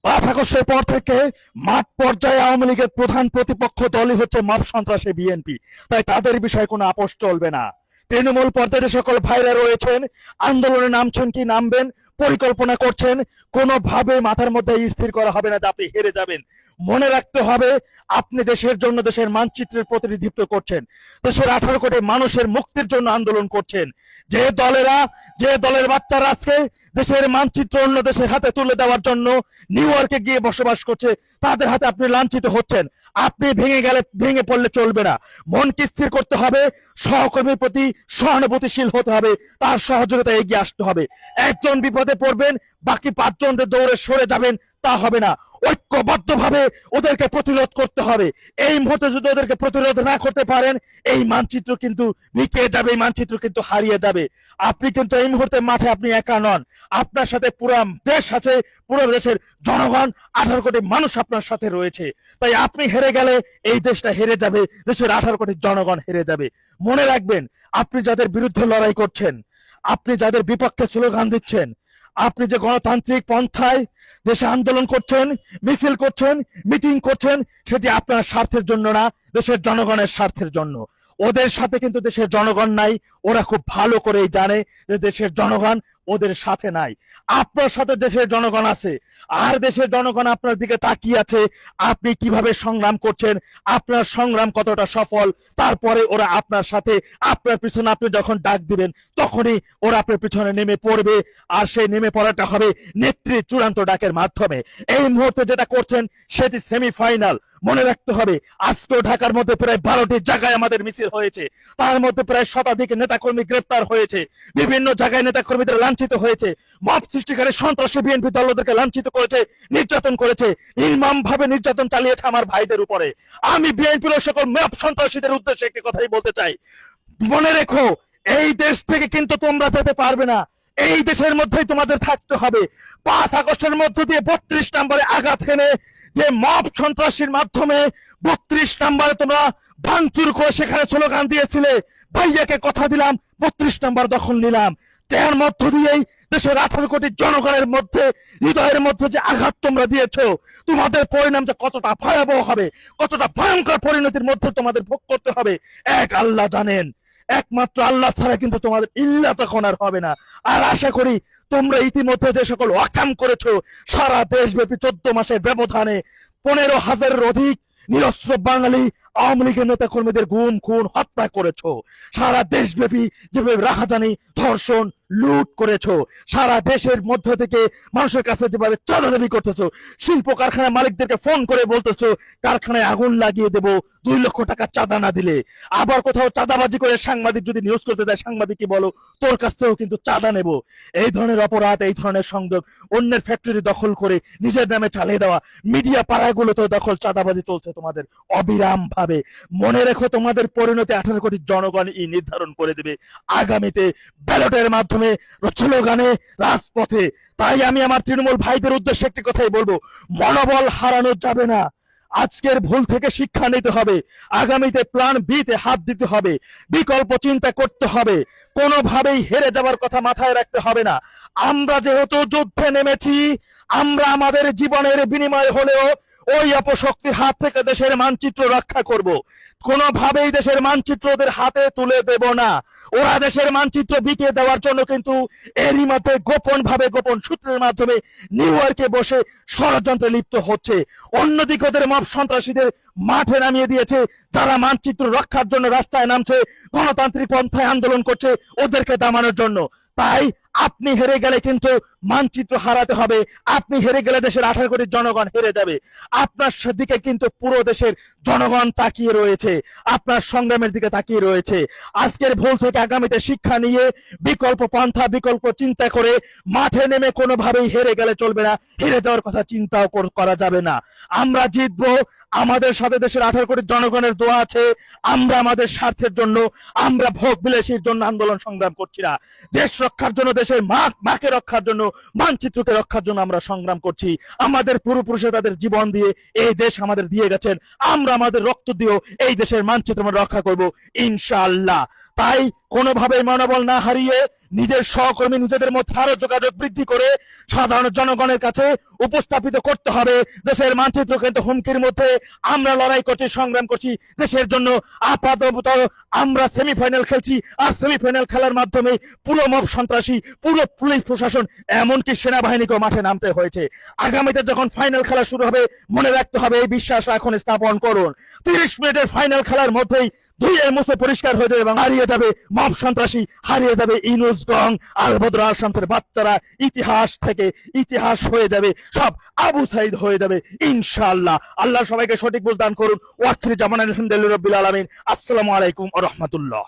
5 আগস্টের পর থেকে মাঠ পর্যায়ে আওয়ামী লীগের প্রধান প্রতিপক্ষ দলই হচ্ছে মাপ সন্ত্রাসী বিএনপি। তাই তাদের বিষয়ে কোনো আপোষ চলবে না। তৃণমূল পর্যায়ে যে সকল ভাইরা রয়েছেন, আন্দোলনে নামছেন কি নামবেন পরিকল্পনা করছেন, কোনোভাবে মাথার মধ্যে স্থির করা হবে না যে আপনি হেরে যাবেন। মনে রাখতে হবে, আপনি দেশের জন্য, দেশের মানচিত্রের প্রতিনিধিত্ব করছেন, দেশের 18 কোটি মানুষের মুক্তির জন্য আন্দোলন করছেন। যে দলের বাচ্চারা আজকে দেশের মানচিত্র অন্য দেশের হাতে তুলে দেওয়ার জন্য নিউ ইয়র্কে গিয়ে বসবাস করছে, তাদের হাতে আপনি লাঞ্ছিত হচ্ছেন। আপনি ভেঙে পড়লে চলবে না। মনকে স্থির করতে হবে, সহকর্মীর প্রতি সহানুভূতিশীল হতে হবে, তার সহযোগিতা এগিয়ে আসতে হবে। একজন বিপদে পড়বেন, বাকি 5 জনদের দৌড়ে সরে যাবেন, তা হবে না। ঐক্যবদ্ধভাবে ওদেরকে প্রতিরোধ করতে হবে। এই মুহূর্তে যদি ওদেরকে প্রতিরোধ না করতে পারেন, এই মানচিত্র কিন্তু বিকে যাবে, এই মানচিত্র কিন্তু হারিয়ে যাবে। আপনি কিন্তু এই মুহূর্তে মাঠে আপনি একা নন, আপনার সাথে পুরো দেশ আছে, পুরো দেশের জনগণ, 18 কোটি মানুষ আপনার সাথে রয়েছে। তাই আপনি হেরে গেলে এই দেশটা হেরে যাবে, দেশের 18 কোটি জনগণ হেরে যাবে। মনে রাখবেন, আপনি যাদের বিরুদ্ধে লড়াই করছেন, আপনি যাদের বিপক্ষে স্লোগান দিচ্ছেন, আপনি যে গণতান্ত্রিক পন্থায় দেশে আন্দোলন করছেন, মিছিল করছেন, মিটিং করছেন, সেটি আপনার স্বার্থের জন্য না, দেশের জনগণের স্বার্থের জন্য। ওদের সাথে কিন্তু দেশের জনগণ নাই, ওরা খুব ভালো করেই জানে যে দেশের জনগণ ওদের সাথে নাই। আপনার সাথে দেশের জনগণ আছে, আর দেশের জনগণ আপনার দিকে তাকিয়ে আছে আপনি কিভাবে সংগ্রাম করছেন, আপনার সংগ্রাম কতটা সফল। তারপরে ওরা আপনার সাথে, আপনার পিছনে আপনি যখন ডাক দিবেন তখনই ওরা আপনার পিছনে নেমে পড়বে। আর সেই নেমে পড়াটা হবে নেত্রীর চূড়ান্ত ডাকের মাধ্যমে। এই মুহূর্তে যেটা করছেন সেটি সেমিফাইনাল। মনে রাখতে হবে, আজকেও ঢাকার মধ্যে প্রায় 12টি জায়গায় আমাদের মিছিল হয়েছে, তার মধ্যে প্রায় শতাধিক নেতাকর্মী গ্রেপ্তার হয়েছে, বিভিন্ন জায়গায় নেতাকর্মীদের লাঞ্ছিত হয়েছে, মব সৃষ্টিকারী সন্ত্রাসী বিএনপি দল ওদেরকে লাঞ্ছিত করেছে, নির্যাতন করেছে, নির্মম ভাবে নির্যাতন চালিয়েছে আমার ভাইদের উপরে। আমি বিএনপির সকল মব সন্ত্রাসীদের উদ্দেশ্যে একটি কথাই বলতে চাই, মনে রেখো, এই দেশ থেকে কিন্তু তোমরা যেতে পারবে না, এই দেশের মধ্যেই তোমাদের থাকতে হবে। 5 আগস্টের মধ্য দিয়ে 32 নম্বরে আঘাত হেনে যে মব সন্ত্রাসীর মাধ্যমে 32 নম্বরে তোমরা ভাঙচুর করে সেখানে স্লোগান দিয়েছিলে, ভাইয়াকে কথা দিলাম 32 নম্বর দখল নিলাম, যার মধ্য দিয়েই দেশের 18 কোটি জনগণের মধ্যে, হৃদয়ের মধ্যে যে আঘাত তোমরা দিয়েছো, তোমাদের পরিণাম যে কতটা ভয়াবহ হবে, কতটা ভয়ঙ্কর পরিণতির মধ্যে তোমাদের ভোগ করতে হবে, এক আল্লাহ জানেন। একমাত্র আল্লাহ ছাড়া কিন্তু তোমাদের ইল্লা তখন আর হবে না। আর আশা করি তোমরা ইতিমধ্যে যে সকল ওয়াকাম করেছো, সারা দেশব্যাপী 14 মাসের ব্যবধানে 15,000-এর অধিক নিরস্ত্র বাঙালি আওয়ামী লীগের নেতা কর্মীদের গুম খুন হত্যা করেছো, সারা দেশব্যাপী যেভাবে রাহাজানি, ধর্ষণ, লুট করেছো, সারা দেশের মধ্য থেকে মানুষের কাছে যেভাবে চাঁদা দাবি করতেছো, শিল্প কারখানা মালিকদেরকে ফোন করে বলতেছো কারখানায় আগুন লাগিয়ে দেব 2 লক্ষ টাকা চাঁদা না দিলে। আবার কোথাও চাঁদাবাজি করে সাংবাদিক যদি নিউজ করতে দেয়, সাংবাদিককে বলো তোর কাছ থেকেও কিন্তু চাঁদা নেব। এই ধরনের অপরাধ, এই ধরনের সংযোগ, অন্যের ফ্যাক্টরি দখল করে নিজের নামে চালিয়ে দেওয়া, মিডিয়া পাড়াগুলোতেও দখল, চাঁদাবাজি চলছে তোমাদের অবিরাম ভাবে। মনে রেখো, তোমাদের পরিণতি 18 কোটি জনগণই নির্ধারণ করে দেবে আগামীতে ব্যালটের মাধ্যমে, স্লোগানে, রাজপথে। তাই আমি আমার তৃণমূল ভাইদের উদ্দেশ্যে একটি কথাই বলবো, মনোবল হারানো যাবে না। আজকের ভুল থেকে শিক্ষা নিতে হবে, আগামীতে প্ল্যান বি তে হাত দিতে হবে, বিকল্প চিন্তা করতে হবে, কোনোভাবেই হেরে যাওয়ার কথা মাথায় রাখতে হবে না। আমরা যেহেতু যুদ্ধে নেমেছি, আমরা আমাদের জীবনের বিনিময় হলেও ওই অপশক্তির হাত থেকে দেশের মানচিত্র রক্ষা করব। কোনোভাবেই দেশের মানচিত্র ওদের হাতে তুলে দেব না। ওরা দেশের মানচিত্র বিকে দেওয়ার জন্য কিন্তু এরই মধ্যে গোপন সূত্রের মাধ্যমে নিউ ইয়র্কে বসে ষড়যন্ত্রে লিপ্ত হচ্ছে। অন্যদিকে ওদের মব সন্ত্রাসীদের মাঠে নামিয়ে দিয়েছে, যারা মানচিত্র রক্ষার জন্য রাস্তায় নামছে, গণতান্ত্রিক পন্থায় আন্দোলন করছে ওদেরকে দামানোর জন্য। তাই আপনি হেরে গেলে কিন্তু মানচিত্র হারাতে হবে, আপনি হেরে গেলে দেশের 18 কোটি জনগণ হেরে যাবে। আপনার দিকে কিন্তু পুরো দেশের জনগণ তাকিয়ে রয়েছে, আপনার সংগ্রামের দিকে তাকিয়ে রয়েছে। আজকের ভুল থেকে আগামীতে শিক্ষা নিয়ে বিকল্প পন্থা, বিকল্প চিন্তা করে মাঠে নেমে কোনোভাবেই হেরে গেলে চলবে না, হেরে যাওয়ার কথা চিন্তাও করা যাবে না। আমরা জিতবো, আমাদের সাথে দেশের 18 কোটি জনগণের দোয়া আছে। আমরা আমাদের স্বার্থের জন্য, আমরা ভোগ বিলাসীর জন্য আন্দোলন সংগ্রাম করছি না, দেশ রক্ষার জন্য, দেশের মাকে রক্ষার জন্য, মানচিত্রকে রক্ষার জন্য আমরা সংগ্রাম করছি। আমাদের পূর্বপুরুষে তাদের জীবন দিয়ে এই দেশ আমাদের দিয়ে গেছেন, আমরা আমাদের রক্ত দিয়েও এই দেশের মানচিত্র আমরা রক্ষা করব ইনশাআল্লাহ। তাই কোনোভাবেই মনোবল না হারিয়ে নিজের সহকর্মী নিজেদের মধ্যে আরো যোগাযোগ বৃদ্ধি করে সাধারণ জনগণের কাছে উপস্থাপিত করতে হবে দেশের মানচিত্র কিন্তু হুমকির মধ্যে। আমরা লড়াই করছি, সংগ্রাম করছি দেশের জন্য। আপাতত আমরা সেমিফাইনাল খেলছি, আর সেমিফাইনাল খেলার মাধ্যমে পুরো মব সন্ত্রাসী, পুরো পুলিশ প্রশাসন, এমনকি সেনাবাহিনীকেও মাঠে নামতে হয়েছে। আগামীতে যখন ফাইনাল খেলা শুরু হবে, মনে রাখতে হবে এই বিশ্বাস এখন স্থাপন করুন। 30 মিনিটের ফাইনাল খেলার মধ্যেই ধুয়ে মুছে পরিষ্কার হয়ে যাবে এবং হারিয়ে যাবে মব সন্ত্রাসী, হারিয়ে যাবে ইনুস গং, আল বদর আল শামসের বাচ্চারা। ইতিহাস থেকে ইতিহাস হয়ে যাবে, সব আবু সাইদ হয়ে যাবে ইনশাআল্লাহ। আল্লাহ সবাইকে সঠিক বুঝ দান করুন। ওয়াখির জামানাল আলহামদুলিল্লাহি রাব্বিল আলামিন। আসসালামু আলাইকুম ওয়া রাহমাতুল্লাহ।